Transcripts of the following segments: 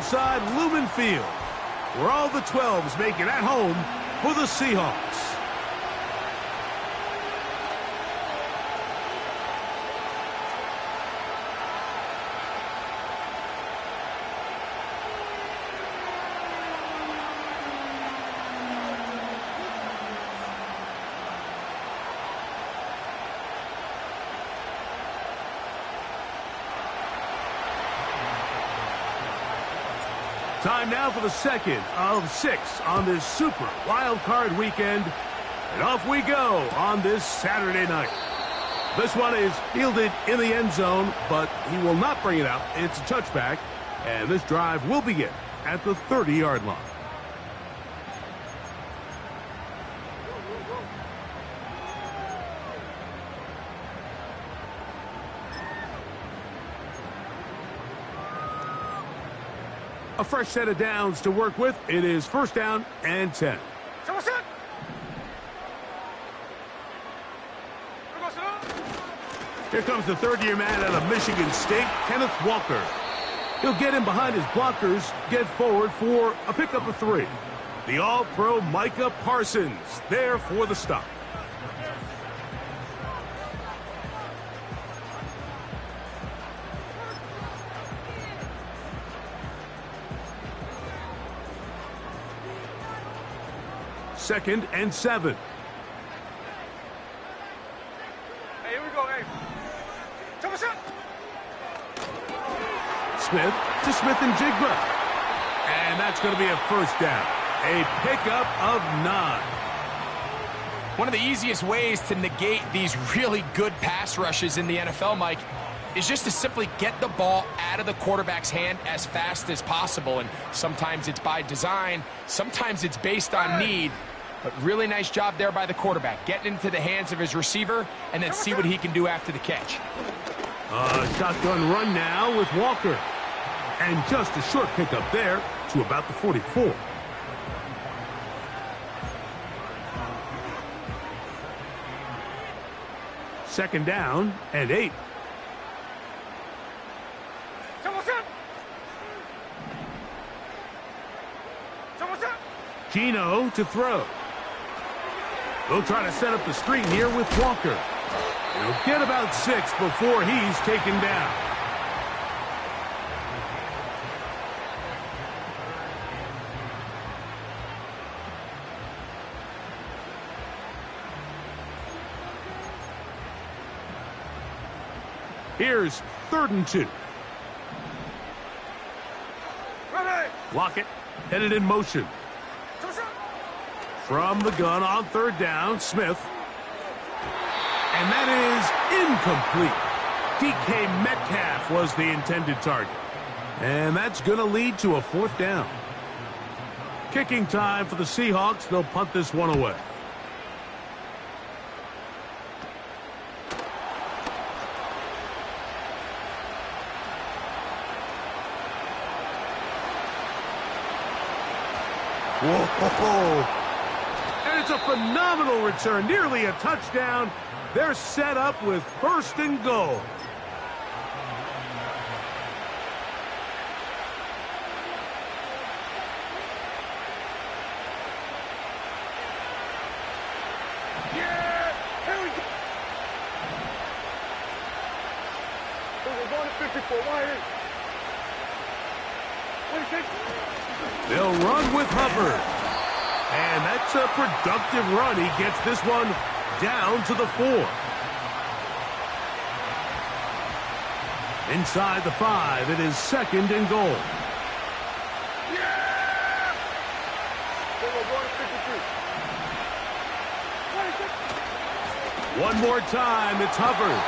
side Lumen Field, where all the 12s make it at home for the Seahawks. Time now for the second of 6 on this Super Wildcard weekend. And off we go on this Saturday night. This one is fielded in the end zone, but he will not bring it out. It's a touchback, and this drive will begin at the 30-yard line. A fresh set of downs to work with. It is first down and 10. Here comes the third-year man out of Michigan State, Kenneth Walker. He'll get in behind his blockers, get forward for a pickup of 3. The All-Pro Micah Parsons there for the stop. Second and 7. Hey, here we go, hey. Smith to Smith and Jigba. And that's going to be a first down. A pickup of 9. One of the easiest ways to negate these really good pass rushes in the NFL, Mike, is just to simply get the ball out of the quarterback's hand as fast as possible. And sometimes it's by design, sometimes it's based on need. But really nice job there by the quarterback, getting into the hands of his receiver and then see what he can do after the catch. Shotgun run now with Walker. And just a short pickup there to about the 44. Second down and 8. Gino to throw. They'll try to set up the screen here with Walker. He'll get about 6 before he's taken down. Here's 3rd and 2. Lockett headed in motion. From the gun on 3rd down, Smith. And that is incomplete. DK Metcalf was the intended target. And that's going to lead to a 4th down. Kicking time for the Seahawks. They'll punt this one away. Whoa. And it's a phenomenal return, nearly a touchdown. They're set up with 1st and goal. Yeah! Here we go! We're going to 54. Why? They'll run with Hubbard. And that's a productive run. He gets this one down to the 4. Inside the 5, it is 2nd and goal. Yeah! One more time, it's Hubbard.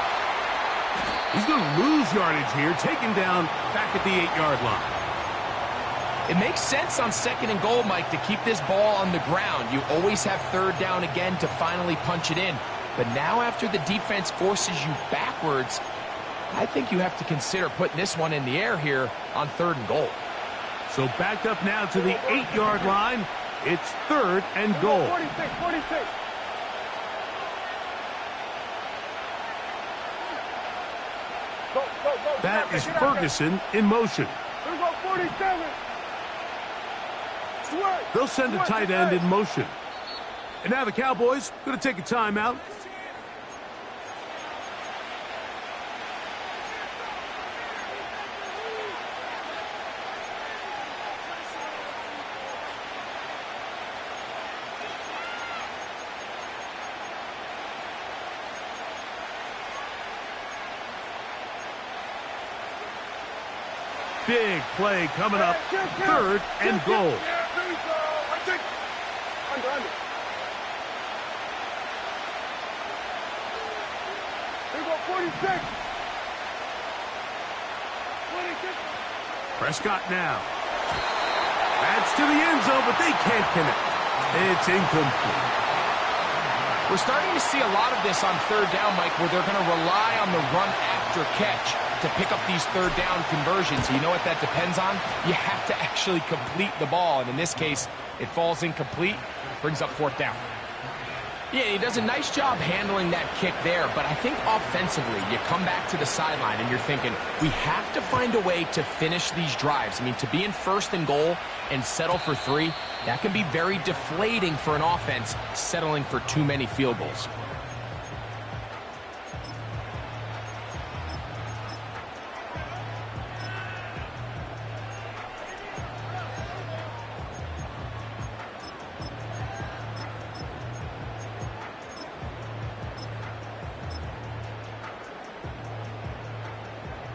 He's going to lose yardage here, taken down back at the 8-yard line. It makes sense on 2nd and goal, Mike, to keep this ball on the ground. You always have 3rd down again to finally punch it in. But now after the defense forces you backwards, I think you have to consider putting this one in the air here on 3rd and goal. So backed up now to the 8-yard line. It's 3rd and goal. 46. That is Ferguson in motion. Here we go, 47. They'll send a tight end in motion. And now the Cowboys going to take a timeout. Big play coming up. Third and goal. Prescott now. That's to the end zone, but they can't connect. It's incomplete. We're starting to see a lot of this on third down, Mike, where they're going to rely on the run after catch to pick up these third down conversions. You know what that depends on? You have to actually complete the ball, and in this case, it falls incomplete, brings up fourth down. Yeah, he does a nice job handling that kick there, but I think offensively, you come back to the sideline and you're thinking, we have to find a way to finish these drives. I mean, to be in first and goal and settle for 3, that can be very deflating for an offense settling for too many field goals.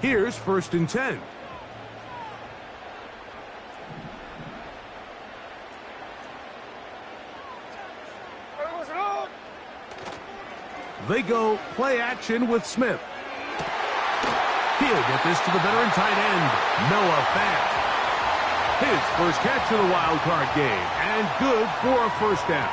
Here's first and 10. They go play action with Smith. He'll get this to the veteran tight end, Noah Fant. His first catch of the wild card game, and good for a first down.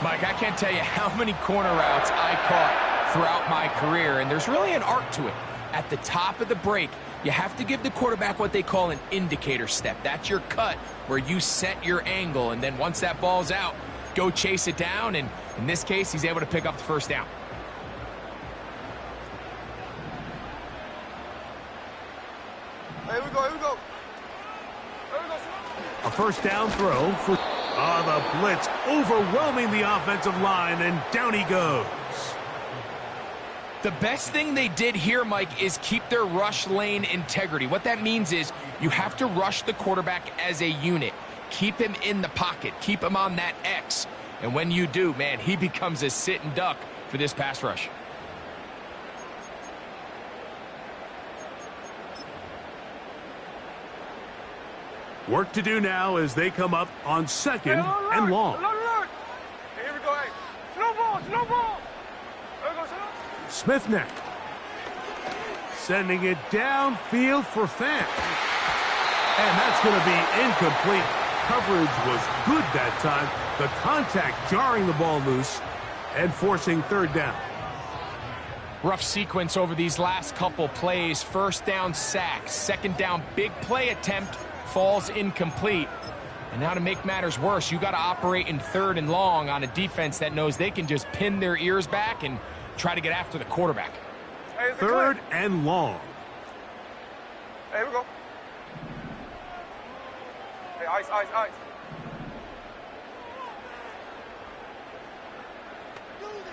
Mike, I can't tell you how many corner routes I caught throughout my career, and there's really an art to it. At the top of the break, you have to give the quarterback what they call an indicator step. That's your cut where you set your angle, and then once that ball's out, go chase it down, and in this case, he's able to pick up the first down. Here we go, here we go. Here we go. A first down throw for the blitz overwhelming the offensive line, and down he goes. The best thing they did here, Mike, is keep their rush lane integrity. What that means is you have to rush the quarterback as a unit. Keep him in the pocket. Keep him on that X. And when you do, man, he becomes a sitting duck for this pass rush. Work to do now as they come up on second and long. Here we go, hey. Slow ball. Smith neck. Sending it downfield for Fant. And that's going to be incomplete. Coverage was good that time. The contact jarring the ball loose and forcing third down. Rough sequence over these last couple plays. First down sack. Second down big play attempt falls incomplete. And now to make matters worse, you got to operate in third and long on a defense that knows they can just pin their ears back and try to get after the quarterback. Hey, third and long. Hey, here we go. Hey, ice.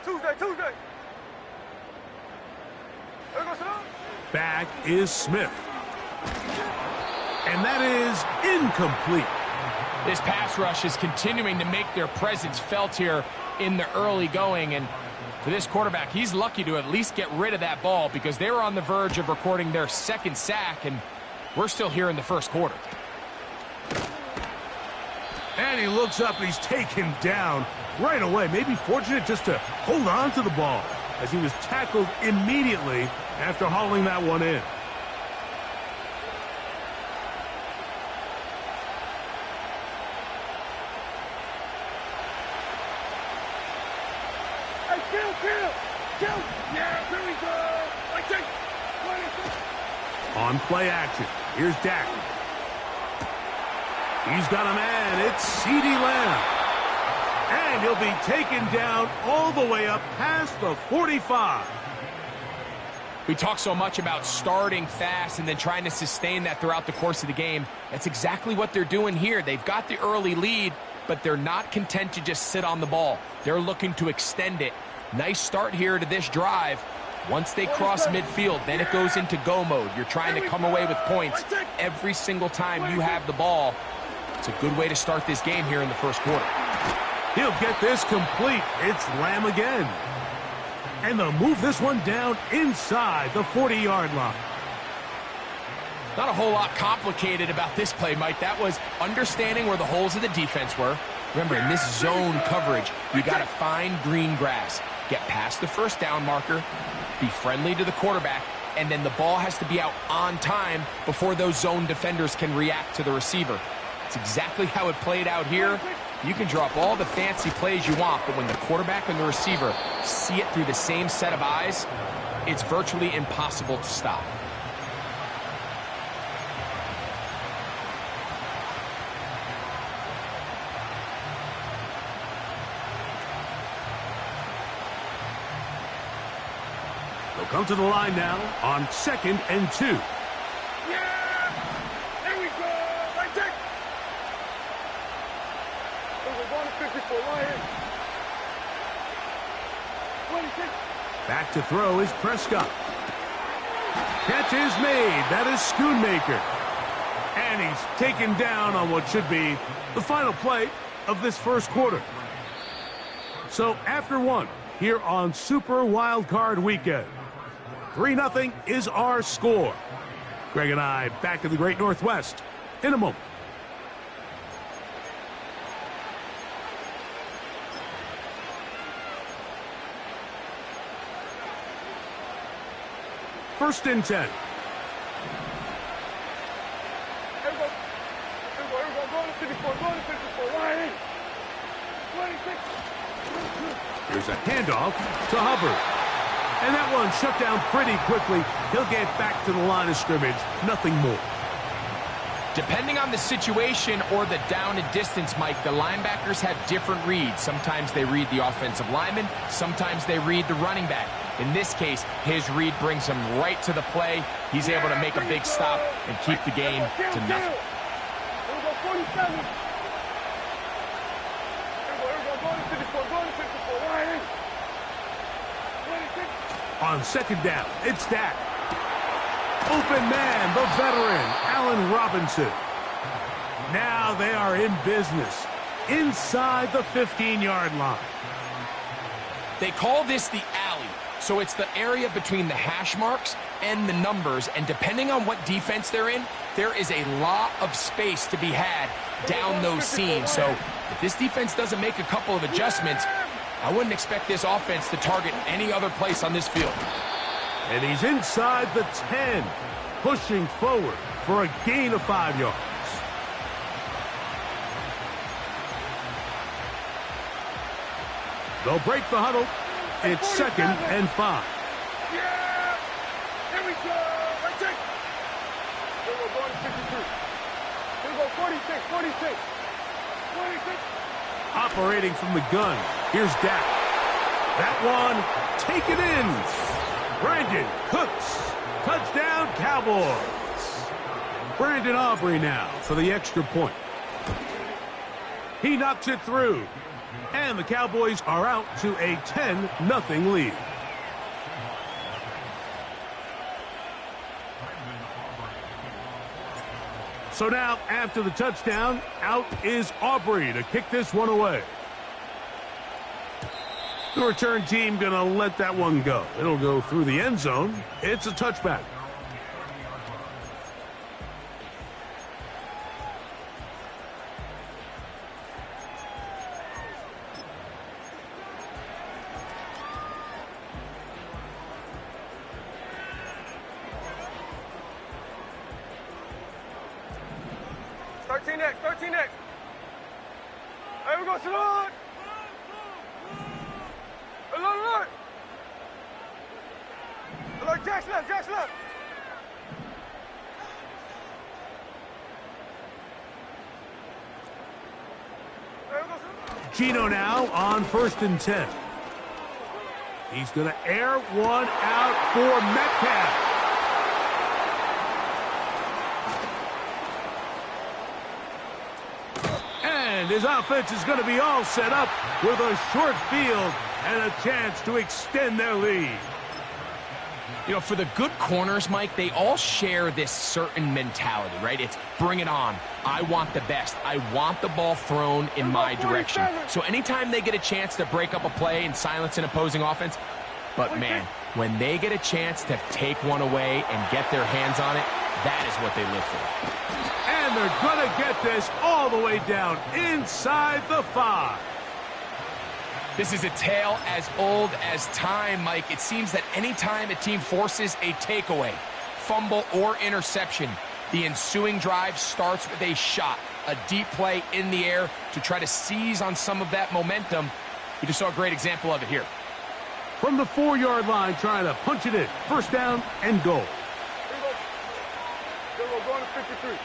Tuesday. Here we go, son. Back is Smith. And that is incomplete. This pass rush is continuing to make their presence felt here in the early going, and for this quarterback, he's lucky to at least get rid of that ball because they were on the verge of recording their second sack, and we're still here in the first quarter. And he looks up and he's taken down right away. Maybe fortunate just to hold on to the ball as he was tackled immediately after hauling that one in. Kill. Yeah, here we go. I take 20. On play action, here's Dak. He's got a man. It's CeeDee Lamb. And he'll be taken down all the way up past the 45. We talk so much about starting fast and then trying to sustain that throughout the course of the game. That's exactly what they're doing here. They've got the early lead, but they're not content to just sit on the ball. They're looking to extend it. Nice start here to this drive. Once they cross midfield, then it goes into go mode. You're trying to come away with points every single time you have the ball. It's a good way to start this game here in the first quarter. He'll get this complete. It's Lamb again. And they'll move this one down inside the 40-yard line. Not a whole lot complicated about this play, Mike. That was understanding where the holes of the defense were. Remember, in this zone coverage, you got to find green grass. Get past the first down marker, be friendly to the quarterback, and then the ball has to be out on time before those zone defenders can react to the receiver. It's exactly how it played out here. You can drop all the fancy plays you want, but when the quarterback and the receiver see it through the same set of eyes, it's virtually impossible to stop. They'll come to the line now on 2nd and 2. Yeah! There we go! Right check! We're going to 54, right here. 26. Back to throw is Prescott. Catch is made. That is Schoonmaker. And he's taken down on what should be the final play of this first quarter. So after one, here on Super Wildcard Weekend, 3-0 is our score. Greg and I back in the Great Northwest in a moment. First and 10. Here we go. Go to 54, right here. 26. Here's a handoff to Hubbard. And that one shut down pretty quickly. He'll get back to the line of scrimmage. Nothing more. Depending on the situation or the down and distance, Mike, the linebackers have different reads. Sometimes they read the offensive lineman. Sometimes they read the running back. In this case, his read brings him right to the play. He's able to make a big stop and keep the game to nothing. Here we go, 47. Here we go, go to 54, right here. 26. On second down, it's Dak. Open man, the veteran, Allen Robinson. Now they are in business inside the 15-yard line. They call this the alley, so it's the area between the hash marks and the numbers, and depending on what defense they're in, there is a lot of space to be had down those seams. So if this defense doesn't make a couple of adjustments, I wouldn't expect this offense to target any other place on this field. And he's inside the 10, pushing forward for a gain of 5 yards. They'll break the huddle. It's 2nd and 5. Yeah! Here we go! Right check! Here we go, going to 52. Here we go, 46, 46. 46. Operating from the gun, here's Dak. That one, taken in. Brandon Cooks, touchdown Cowboys. Brandon Aubrey now for the extra point. He knocks it through, and the Cowboys are out to a 10-0 lead. So now, after the touchdown, out is Aubrey to kick this one away. The return team going to let that one go. It'll go through the end zone. It's a touchback. Next, 13 next. Here we go, Salon. Alert. Alert, Jack's left. Here we go, Salon. Gino now on 1st and 10. He's going to air one out for Metcalf. And his offense is going to be all set up with a short field and a chance to extend their lead. You know, for the good corners, Mike, they all share this certain mentality, right? It's bring it on. I want the best. I want the ball thrown in my direction. So anytime they get a chance to break up a play and silence an opposing offense, but man, when they get a chance to take one away and get their hands on it, that is what they live for. And they're going to get this all the way down inside the 5. This is a tale as old as time, Mike. It seems that anytime a team forces a takeaway, fumble, or interception, the ensuing drive starts with a shot, a deep play in the air to try to seize on some of that momentum. We just saw a great example of it here. From the 4-yard line, trying to punch it in. First down and goal. Here we go. Going to 53.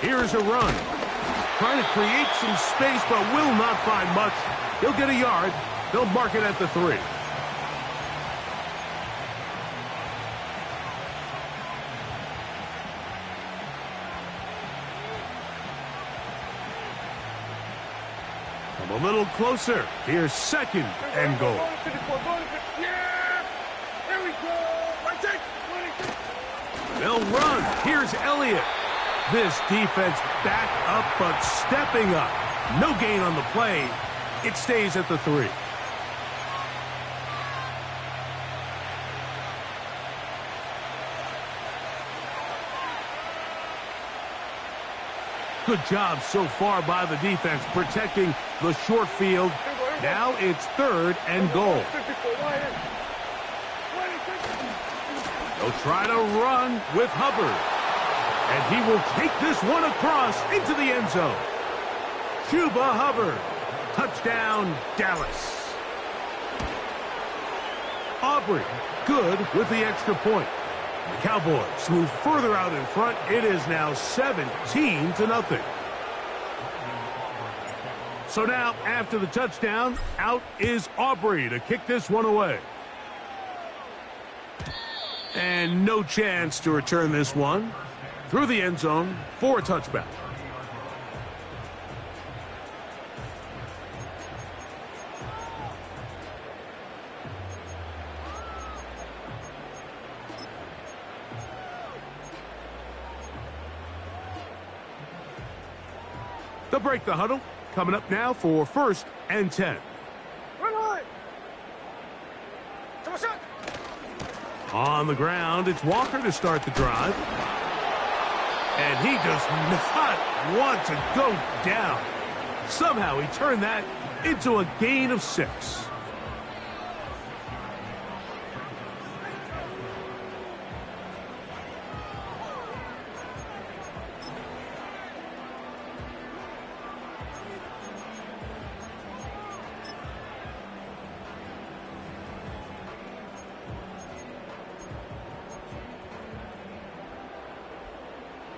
Here's a run. Trying to create some space, but will not find much. He'll get a yard. They'll mark it at the 3. Come a little closer. Here's second and goal. Yeah! Here we go! They'll run. Here's Elliott. This defense back up, but stepping up. No gain on the play. It stays at the 3. Good job so far by the defense protecting the short field. Now it's 3rd and goal. They'll try to run with Hubbard. And he will take this one across into the end zone. Chuba Hubbard. Touchdown, Dallas. Aubrey, good with the extra point. The Cowboys move further out in front. It is now 17-0. So now, after the touchdown, out is Aubrey to kick this one away. And no chance to return this one. Through the end zone for a touchback. They'll break the huddle. Coming up now for 1st and 10. On the ground, it's Walker to start the drive. And he does not want to go down. Somehow he turned that into a gain of 6.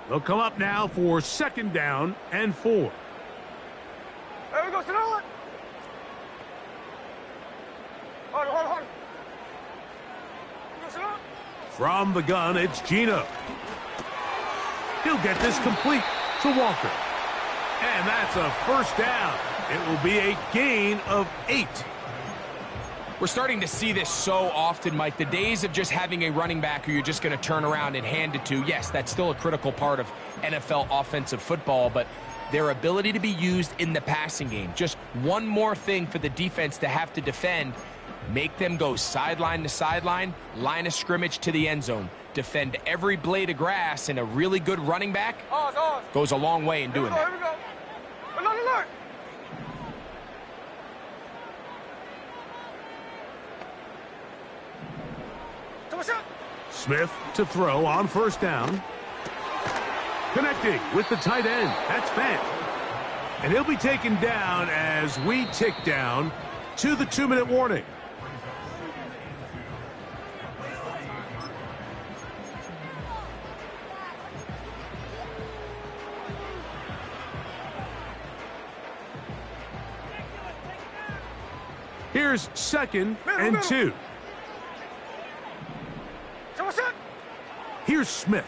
They'll come up now for 2nd down and 4. There we go, sit on. Hold. From the gun, it's Gino. He'll get this complete to Walker. And that's a 1st down. It will be a gain of 8. We're starting to see this so often, Mike. The days of just having a running back who you're just going to turn around and hand it to, yes, that's still a critical part of NFL offensive football, but their ability to be used in the passing game, just one more thing for the defense to have to defend, make them go sideline to sideline, line of scrimmage to the end zone, defend every blade of grass, and a really good running back goes a long way in doing that. Here we go. Alert. Smith to throw on 1st down. Connecting with the tight end. That's Fant. And he'll be taken down as we tick down to the 2-minute warning. Here's 2nd and 2. Here's Smith.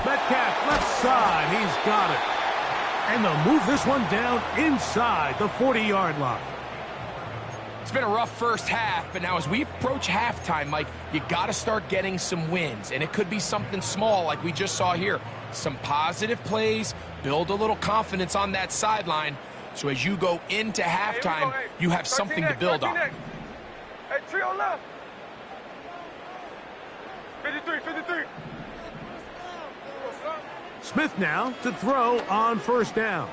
Metcalf left side. He's got it. And they'll move this one down inside the 40-yard line. It's been a rough first half, but now as we approach halftime, Mike, you got to start getting some wins. And it could be something small like we just saw here. Some positive plays, build a little confidence on that sideline. So as you go into halftime, you have something to build on. Hey, trio left. 53, 53. Smith now to throw on first down.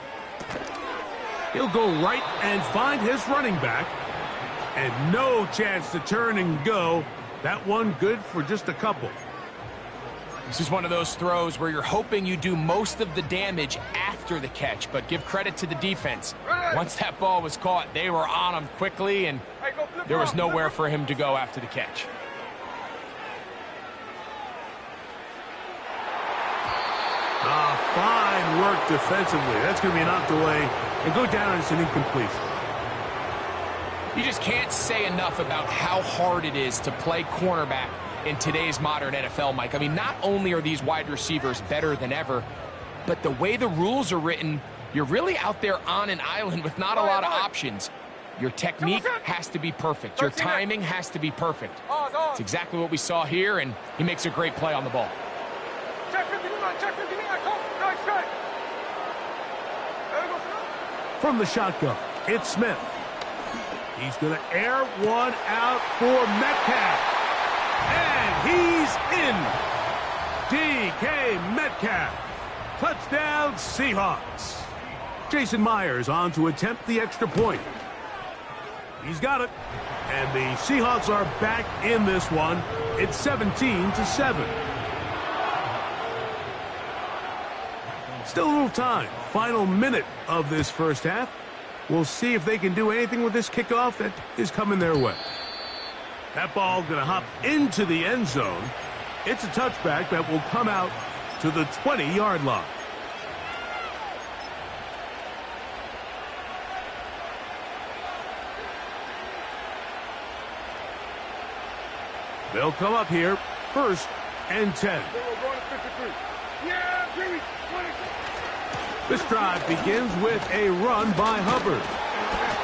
He'll go right and find his running back. And no chance to turn and go. That one good for just a couple. This is one of those throws where you're hoping you do most of the damage after the catch, but give credit to the defense. Once that ball was caught, they were on him quickly, and there was nowhere for him to go after the catch. Fine work defensively. That's going to be knocked away and go down as an incompletion. You just can't say enough about how hard it is to play cornerback in today's modern NFL, Mike. I mean, not only are these wide receivers better than ever, but the way the rules are written, you're really out there on an island with not a lot of options. Your technique has to be perfect. Your timing has to be perfect. It's exactly what we saw here, and he makes a great play on the ball. From the shotgun, it's Smith. He's going to air one out for Metcalf. And he's in. DK Metcalf. Touchdown, Seahawks. Jason Myers on to attempt the extra point. He's got it. And the Seahawks are back in this one. It's 17-7. Still a little time. Final minute of this first half. We'll see if they can do anything with this kickoff that is coming their way. That ball going to hop into the end zone. It's a touchback that will come out to the 20-yard line. They'll come up here, 1st and 10. This drive begins with a run by Hubbard.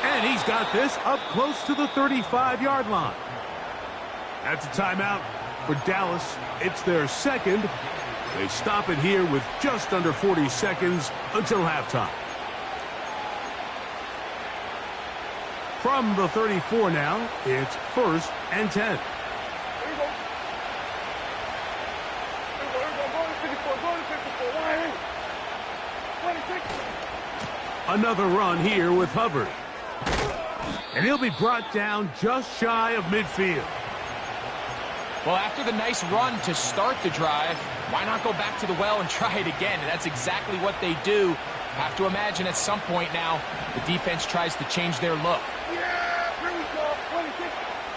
And he's got this up close to the 35-yard line. That's a timeout for Dallas. It's their 2nd. They stop it here with just under 40 seconds until halftime. From the 34 now, it's 1st and 10. Another run here with Hubbard. And he'll be brought down just shy of midfield. Well, after the nice run to start the drive, why not go back to the well and try it again? And that's exactly what they do. Have to imagine at some point now, the defense tries to change their look.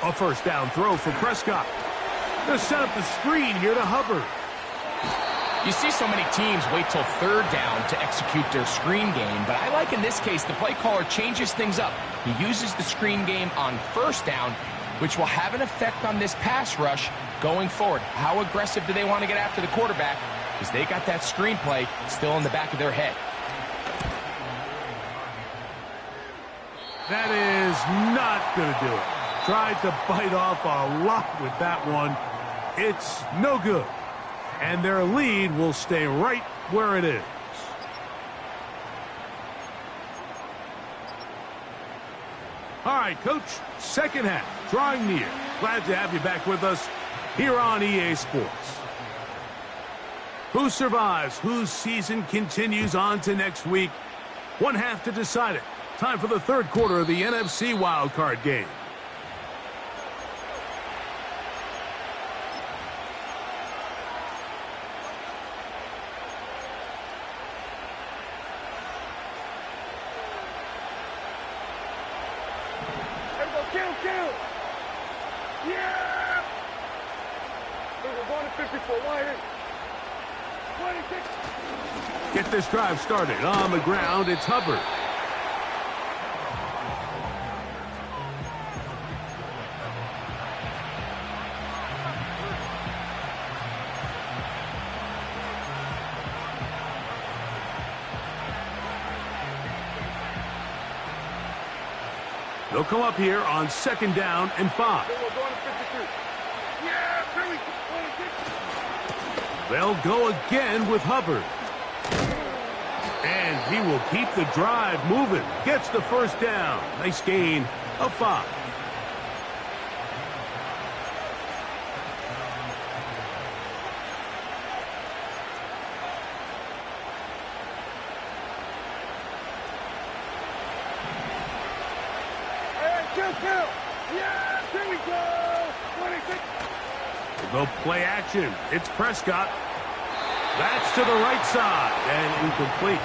A first down throw for Prescott. They'll set up the screen here to Hubbard. You see so many teams wait till 3rd down to execute their screen game, but I like in this case the play caller changes things up. He uses the screen game on 1st down, which will have an effect on this pass rush going forward. How aggressive do they want to get after the quarterback? Because they got that screen play still in the back of their head. That is not going to do it. Tried to bite off a lot with that one. It's no good. And their lead will stay right where it is. All right, Coach, 2nd half, drawing near. Glad to have you back with us here on EA Sports. Who survives? Whose season continues on to next week? One half to decide it. Time for the 3rd quarter of the NFC Wildcard game. Kill! Yeah! We're going to 54. Wide. 26. Get this drive started on the ground. It's Hubbard. They'll come up here on 2nd down and 5. We're going to 53. Yeah, Billy. They'll go again with Hubbard. And he will keep the drive moving. Gets the 1st down. Nice gain of 5. Yeah, here we go. 26. They'll play action. It's Prescott. That's to the right side and incomplete.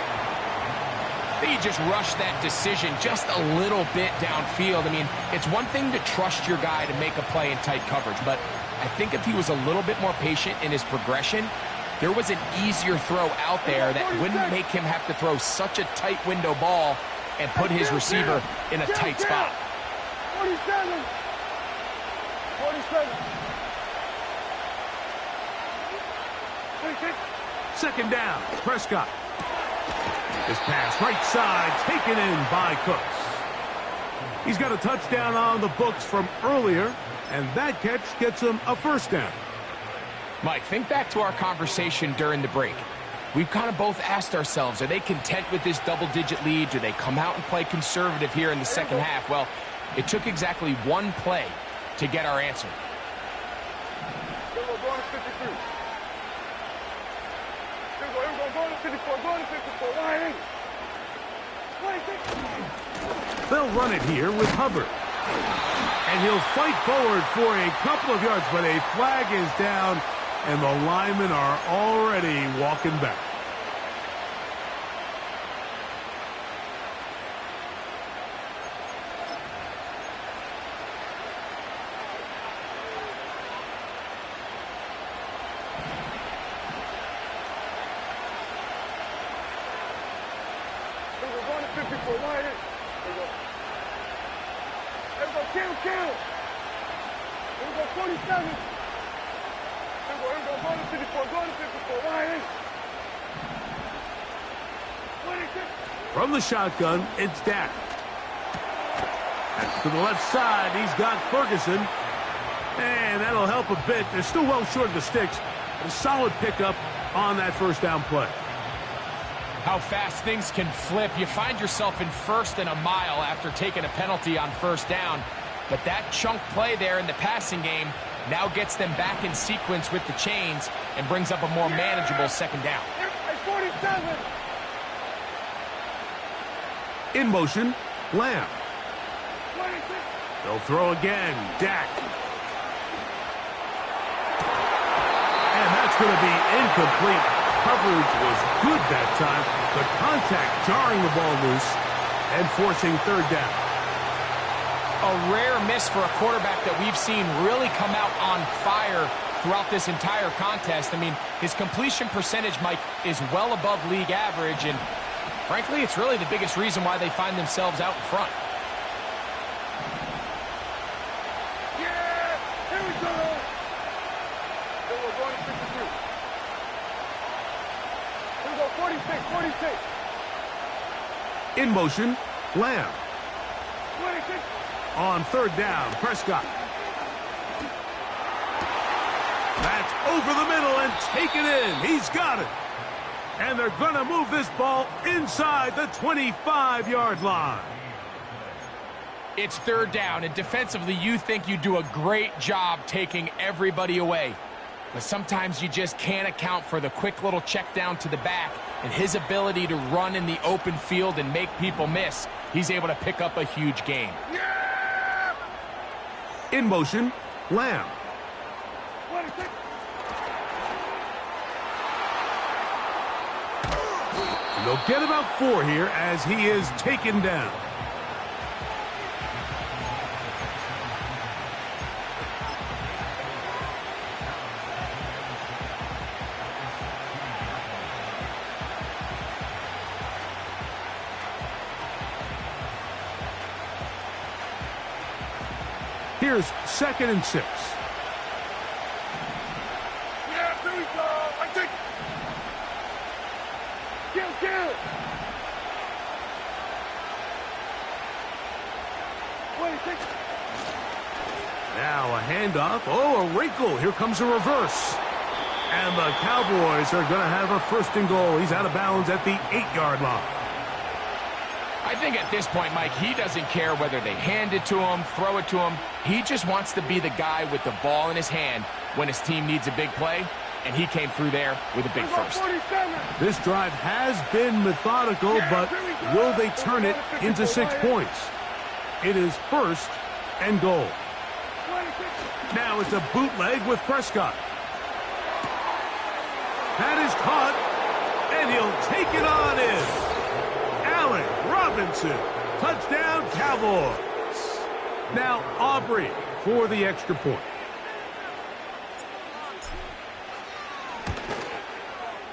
He just rushed that decision just a little bit downfield. I mean, it's one thing to trust your guy to make a play in tight coverage, but I think if he was a little bit more patient in his progression, there was an easier throw out there that wouldn't make him have to throw such a tight window ball and put his receiver in a tight spot. 47. 47. 26. 2nd down. Prescott. This pass right side taken in by Cooks. He's got a touchdown on the books from earlier, and that catch gets him a 1st down. Mike, think back to our conversation during the break. We've kind of both asked ourselves, are they content with this double-digit lead? Do they come out and play conservative here in the 2nd half? Well, it took exactly one play to get our answer. We're going to 53. We're going to 54. Going to 54. Line 8. 26. They'll run it here with Hubbard. And he'll fight forward for a couple of yards, but a flag is down, and the linemen are already walking back. We're going to 54. Line 8. There we go. Kill. There we go. 47. We're going to 54. Going to 54. Line 8. 26. From the shotgun, it's Dak. And to the left side, he's got Ferguson. And that'll help a bit. They're still well short of the sticks. A solid pickup on that 1st down play. How fast things can flip. You find yourself in 1st and a mile after taking a penalty on 1st down. But that chunk play there in the passing game now gets them back in sequence with the chains and brings up a more manageable 2nd down. 47. In motion, Lamb. 26. They'll throw again. Dak. And that's going to be incomplete. Coverage was good that time. The contact jarring the ball loose and forcing 3rd down. A rare miss for a quarterback that we've seen really come out on fire throughout this entire contest. I mean, his completion percentage, Mike, is well above league average, and frankly, it's really the biggest reason why they find themselves out in front. Yeah, here we go. Then we're going to 52. Here we go. 46. In motion, Lamb. 26. On 3rd down, Prescott. That's over the middle and taken in. He's got it. And they're going to move this ball inside the 25-yard line. It's 3rd down, and defensively, you think you do a great job taking everybody away. But sometimes you just can't account for the quick little check down to the back and his ability to run in the open field and make people miss. He's able to pick up a huge gain. Yeah! In motion, Lamb. 26. And they'll get about 4 here as he is taken down. Here's 2nd and 6. Yeah, here we go. I take. Kill. 26. Now a handoff. Oh, a wrinkle. Here comes a reverse. And the Cowboys are going to have a first and goal. He's out of bounds at the 8-yard line. I think at this point, Mike, he doesn't care whether they hand it to him, throw it to him. He just wants to be the guy with the ball in his hand when his team needs a big play, and he came through there with a big first. This drive has been methodical, but will they turn it into 6 points? It is first and goal. Now it's a bootleg with Prescott. That is caught, and he'll take it on in. Allen Robinson, touchdown Cowboys. Now Aubrey for the extra point.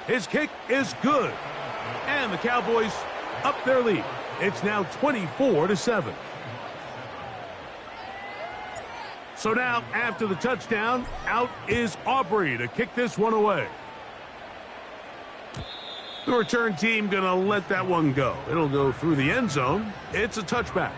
His kick is good, and the Cowboys up their lead. It's now 24-7. So now, after the touchdown, out is Aubrey to kick this one away. The return team going to let that one go. It'll go through the end zone. It's a touchback.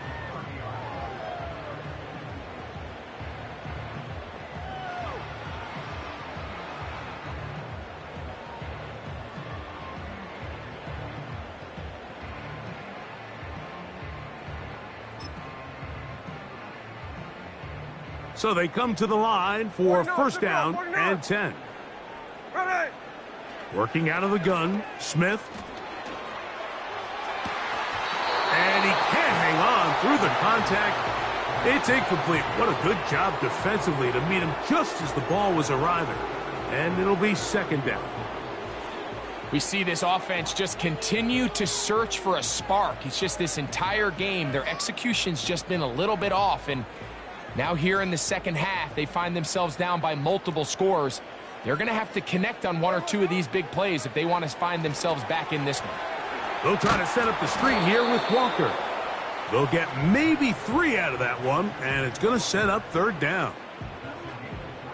So they come to the line for first down and 10. Ready. Working out of the gun, Smith. And he can't hang on through the contact. It's incomplete. What a good job defensively to meet him just as the ball was arriving. And it'll be second down. We see this offense just continue to search for a spark. It's just this entire game, their execution's just been a little bit off. And now here in the second half, they find themselves down by multiple scores. They're going to have to connect on one or two of these big plays if they want to find themselves back in this one. They'll try to set up the screen here with Walker. They'll get maybe 3 out of that one, and it's going to set up third down.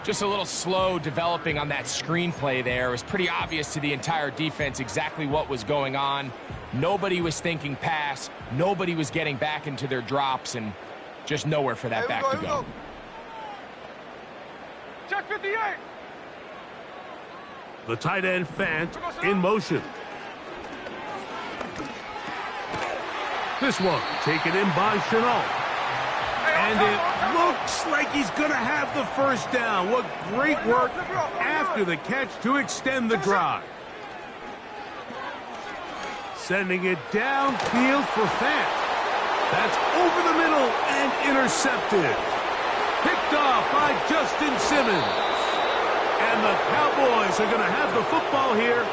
Just a little slow developing on that screenplay there. It was pretty obvious to the entire defense exactly what was going on. Nobody was thinking pass. Nobody was getting back into their drops, and just nowhere for that back to go. Check 58. The tight end Fant in motion. This one taken in by Chenault. And it looks like he's going to have the first down. What great work after the catch to extend the drive. Sending it downfield for Fant. That's over the middle and intercepted. Picked off by Justin Simmons. And the Cowboys are going to have the football here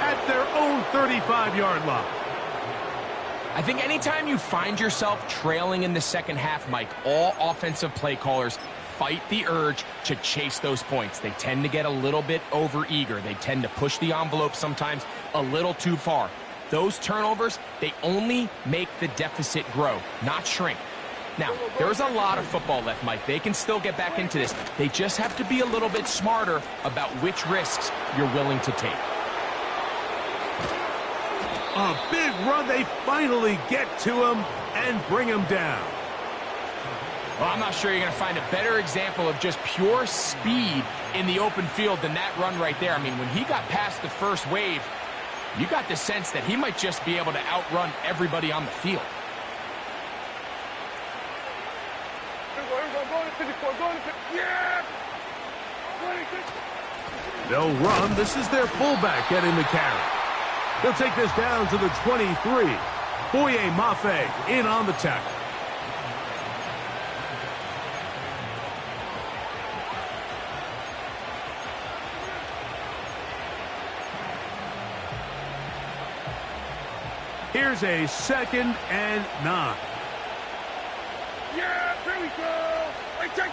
at their own 35-yard line. I think anytime you find yourself trailing in the second half, Mike, all offensive play callers fight the urge to chase those points. They tend to get a little bit overeager. They tend to push the envelope sometimes a little too far. Those turnovers, they only make the deficit grow, not shrink. Now, there's a lot of football left, Mike. They can still get back into this. They just have to be a little bit smarter about which risks you're willing to take. A big run. They finally get to him and bring him down. Well, I'm not sure you're going to find a better example of just pure speed in the open field than that run right there. I mean, when he got past the first wave, you got the sense that he might just be able to outrun everybody on the field. They'll run. This is their fullback getting the carry. They'll take this down to the 23. Boye Mafe in on the tackle. Here's a 2nd and 9. Yeah, here we go. Hey, check.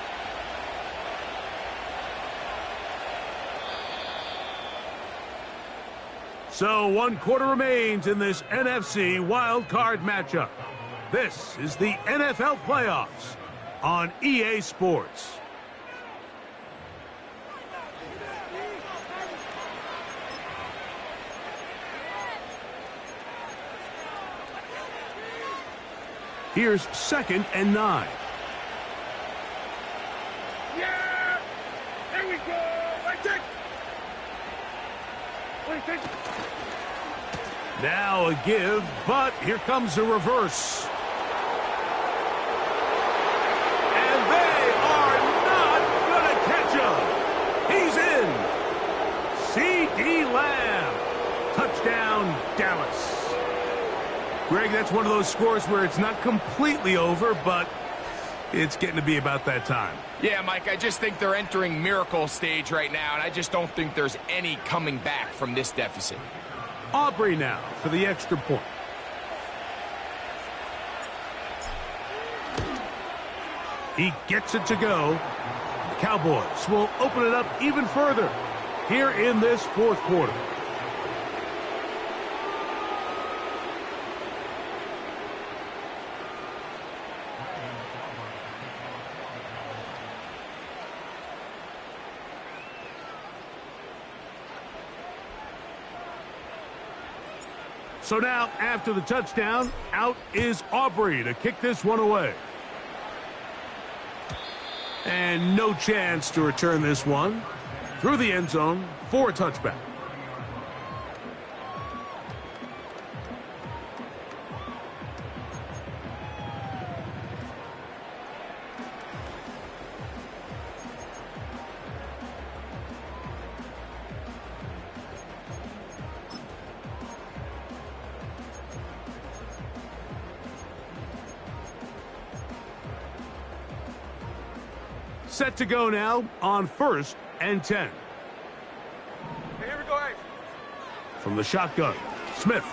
So 1 quarter remains in this NFC Wildcard matchup. This is the NFL playoffs on EA Sports. Here's 2nd and 9. Right take. Wait, take. Now a give, but here comes a reverse. And they are not going to catch him. He's in. C.D. Lamb. Touchdown, Dallas. Greg, that's one of those scores where it's not completely over, but it's getting to be about that time. Yeah, Mike, I just think they're entering miracle stage right now, and I just don't think there's any coming back from this deficit. Aubrey now for the extra point. He gets it to go. The Cowboys will open it up even further here in this fourth quarter. So now, after the touchdown, out is Aubrey to kick this one away. And no chance to return this one through the end zone for a touchback. Set to go now on 1st and 10. Hey, here we go, hey. From the shotgun, Smith.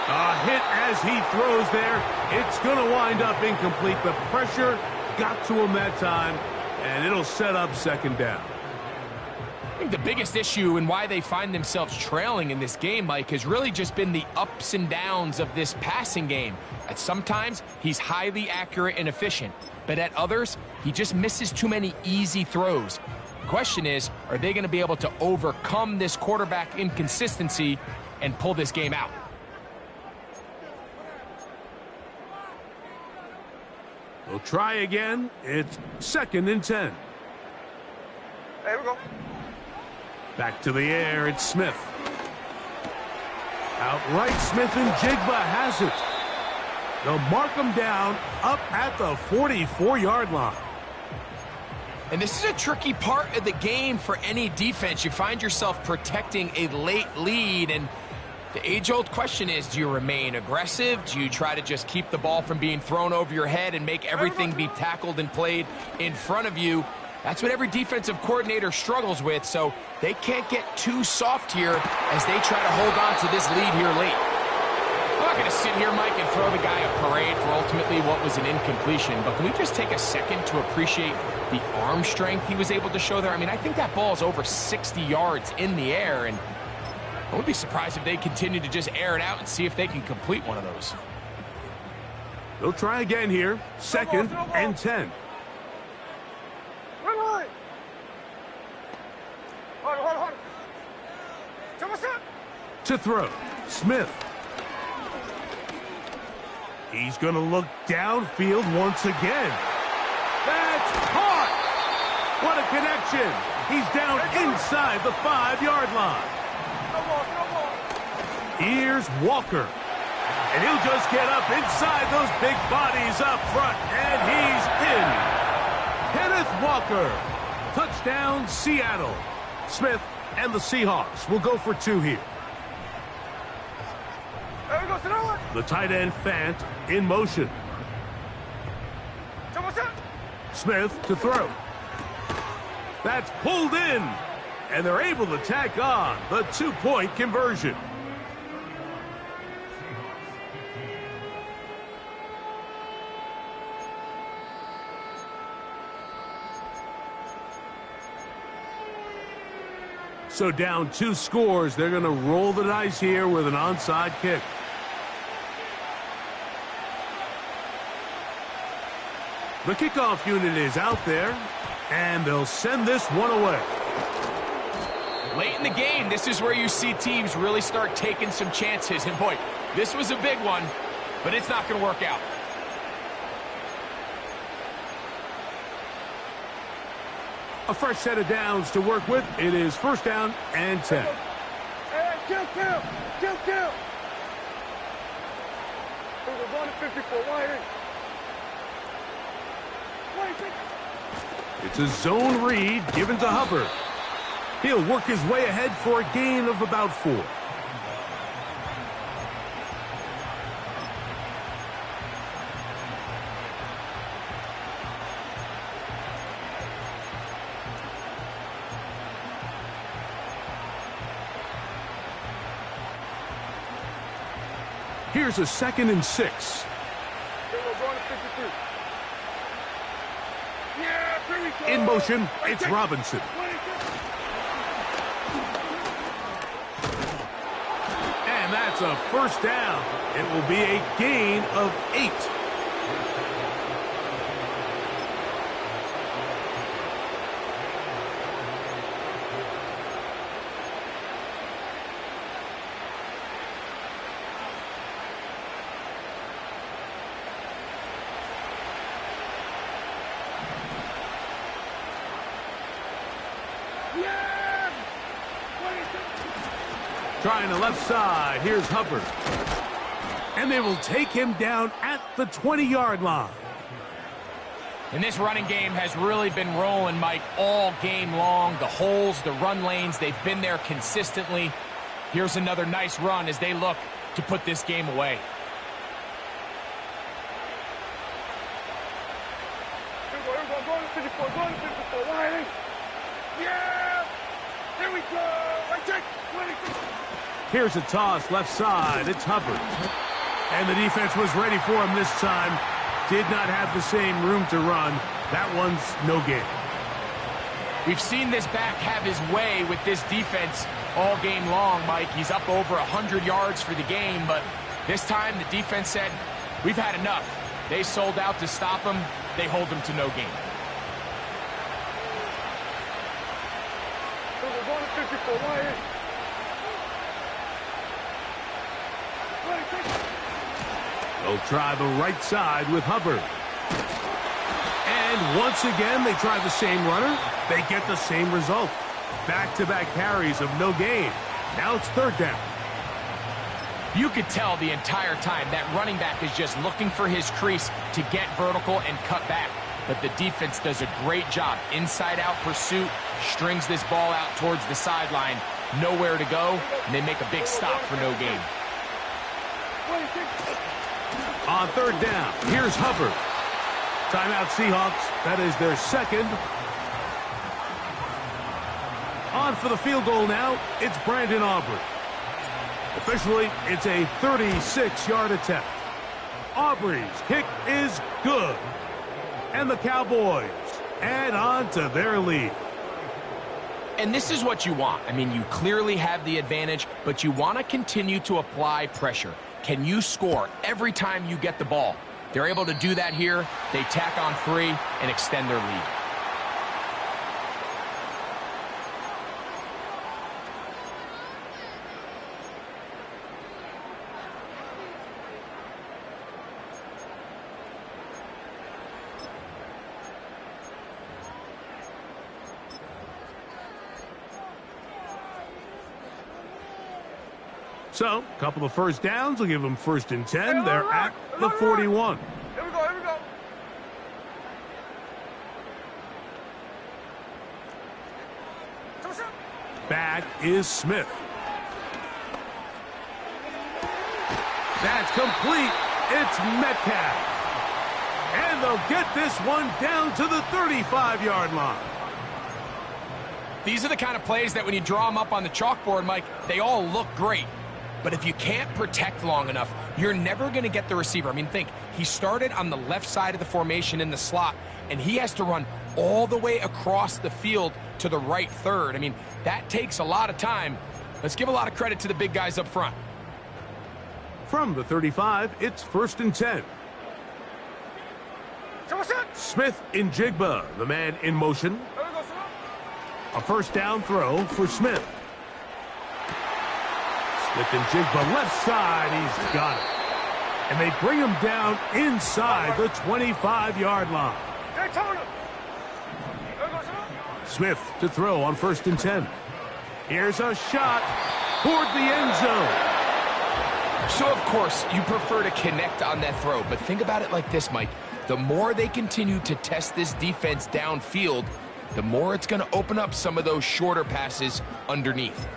A hit as he throws there. It's going to wind up incomplete. The pressure got to him that time, and it'll set up second down. I think the biggest issue and why they find themselves trailing in this game, Mike, has really just been the ups and downs of this passing game. At sometimes, he's highly accurate and efficient, but at others, he just misses too many easy throws. The question is, are they going to be able to overcome this quarterback inconsistency and pull this game out? We'll try again. It's 2nd and 10. Hey, here we go. Back to the air, it's Smith. Outright, Smith and Jigba has it. They'll mark him down up at the 44-yard line. And this is a tricky part of the game for any defense. You find yourself protecting a late lead, and the age-old question is, do you remain aggressive? Do you try to just keep the ball from being thrown over your head and make everything be tackled and played in front of you? That's what every defensive coordinator struggles with, so they can't get too soft here as they try to hold on to this lead here late. I'm not going to sit here, Mike, and throw the guy a parade for ultimately what was an incompletion, but can we just take a second to appreciate the arm strength he was able to show there? I mean, I think that ball is over 60 yards in the air, and I wouldn't be surprised if they continue to just air it out and see if they can complete one of those. They'll try again here, 2nd and 10. Hold on. To throw, Smith. He's going to look downfield once again. That's caught! What a connection! He's down inside the 5-yard line. Here's Walker. And he'll just get up inside those big bodies up front. And he's in. Kenneth Walker. Touchdown, Seattle. Smith and the Seahawks will go for 2 here. There we go, The tight end, Fant, in motion. Smith to throw. That's pulled in. And they're able to tack on the 2-point conversion. So down 2 scores, they're going to roll the dice here with an onside kick. The kickoff unit is out there, and they'll send this one away. Late in the game, this is where you see teams really start taking some chances. And boy, this was a big one, but it's not going to work out. A fresh set of downs to work with. It is first down and 10. Hey, kill. We're going to 54. Wide in. It's a zone read given to Hubbard. He'll work his way ahead for a gain of about 4. Here's a 2nd and 6. We're going to 53. Yeah, here we go. In motion, it's Robinson. And that's a first down. It will be a gain of 8. Trying the left side. Here's Hubbard. And they will take him down at the 20-yard line. And this running game has really been rolling, Mike, all game long. The holes, the run lanes, they've been there consistently. Here's another nice run as they look to put this game away. Here we go. Going to 54. Going to 54. Wide in. Yeah. Here we go. Right check. Here's a toss left side. It's Hubbard. And the defense was ready for him this time. Did not have the same room to run. That one's no gain. We've seen this back have his way with this defense all game long, Mike. He's up over 100 yards for the game, but this time the defense said, we've had enough. They sold out to stop him. They hold him to no gain. We're going to 54. Wide in. They'll try the right side with Hubbard. And once again, they try the same runner. They get the same result. Back-to-back carries of no gain. Now it's 3rd down. You could tell the entire time that running back is just looking for his crease to get vertical and cut back. But the defense does a great job. Inside-out pursuit, strings this ball out towards the sideline. Nowhere to go, and they make a big stop for no gain. On 3rd down, here's Hubbard. Timeout Seahawks. That is their 2nd. On for the field goal now, it's Brandon Aubrey. Officially, it's a 36-yard attempt. Aubrey's kick is good. And the Cowboys add on to their lead. And this is what you want. I mean, you clearly have the advantage, but you want to continue to apply pressure. Can you score every time you get the ball? They're able to do that here. They tack on 3 and extend their lead. So, a couple of first downs will give them 1st and 10. They're at the 41. Here we go. Back is Smith. That's complete. It's Metcalf. And they'll get this one down to the 35-yard line. These are the kind of plays that when you draw them up on the chalkboard, Mike, they all look great. But if you can't protect long enough, you're never going to get the receiver. I mean, think, he started on the left side of the formation in the slot, and he has to run all the way across the field to the right third. I mean, that takes a lot of time. Let's give a lot of credit to the big guys up front. From the 35, it's 1st and 10. Smith in Jigba, the man in motion. A first down throw for Smith. Smith and Jigba left side, he's got it. And they bring him down inside the 25-yard line. Smith to throw on 1st and 10. Here's a shot toward the end zone. So, of course, you prefer to connect on that throw, but think about it like this, Mike. The more they continue to test this defense downfield, the more it's going to open up some of those shorter passes underneath.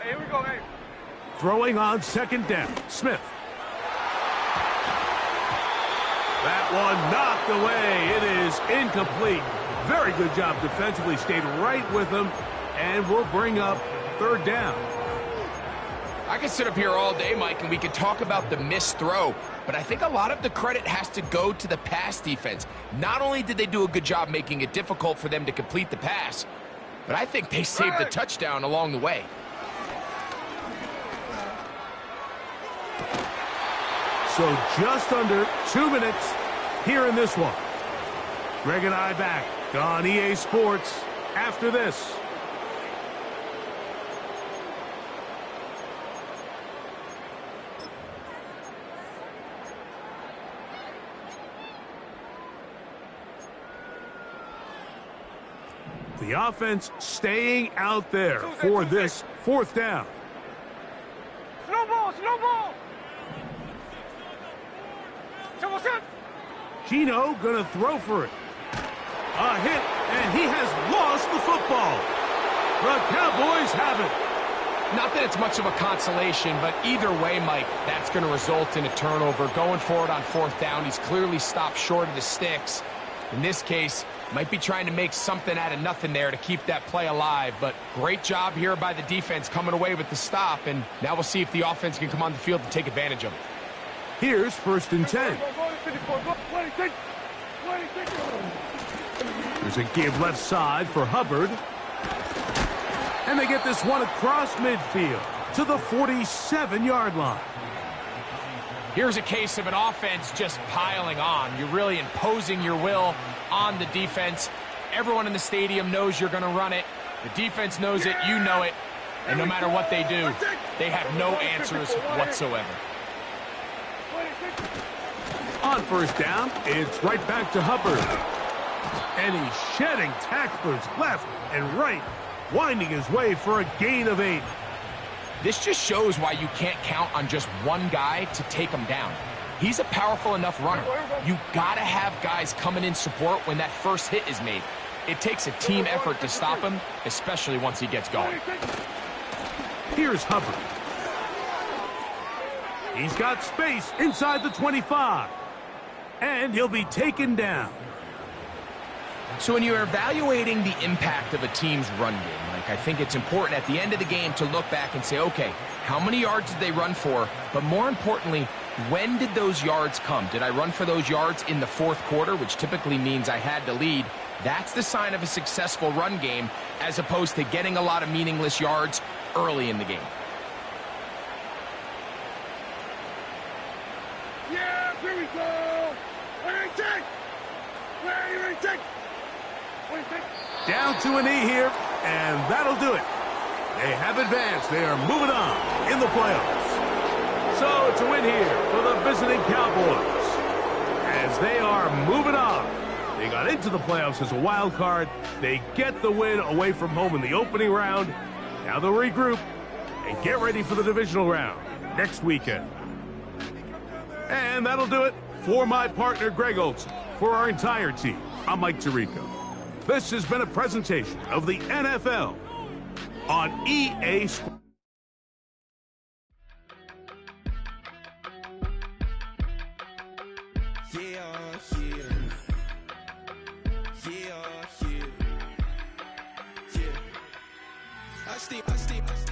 Hey, here we go, hey. Throwing on 2nd down. Smith. That one knocked away. It is incomplete. Very good job defensively. Stayed right with him, and we'll bring up 3rd down. I could sit up here all day, Mike, and we could talk about the missed throw, but I think a lot of the credit has to go to the pass defense. Not only did they do a good job making it difficult for them to complete the pass, but I think they saved the touchdown along the way. So just under 2 minutes here in this one. Greg and I back on EA Sports after this. The offense staying out there for this 4th down. Slow ball, slow ball. Gino gonna throw for it. A hit, and he has lost the football. The Cowboys have it. Not that it's much of a consolation, but either way, Mike, that's going to result in a turnover. Going forward on 4th down, he's clearly stopped short of the sticks. In this case, might be trying to make something out of nothing there to keep that play alive, but great job here by the defense coming away with the stop, and now we'll see if the offense can come on the field to take advantage of it. Here's 1st and 10. There's a give left side for Hubbard. And they get this one across midfield to the 47-yard line. Here's a case of an offense just piling on. You're really imposing your will on the defense. Everyone in the stadium knows you're going to run it. The defense knows it, you know it. And no matter what they do, they have no answers whatsoever. On 1st down, it's right back to Hubbard. And he's shedding tacklers left and right, winding his way for a gain of 8. This just shows why you can't count on just one guy to take him down. He's a powerful enough runner. You gotta have guys coming in support when that first hit is made. It takes a team effort to stop him, especially once he gets going. Here's Hubbard. He's got space inside the 25. And he'll be taken down. So when you're evaluating the impact of a team's run game, I think it's important at the end of the game to look back and say, okay, how many yards did they run for? But more importantly, when did those yards come? Did I run for those yards in the 4th quarter, which typically means I had to lead? That's the sign of a successful run game, as opposed to getting a lot of meaningless yards early in the game. Yeah, here we go. Down to a knee here, and that'll do it. They have advanced. They are moving on in the playoffs. So it's a win here for the visiting Cowboys as they are moving on. They got into the playoffs as a wild card. They get the win away from home in the opening round. Now they'll regroup and get ready for the divisional round next weekend. And that'll do it for my partner, Greg Olson. For our entire team, I'm Mike Tirico. This has been a presentation of the NFL on EA Sports. I stay.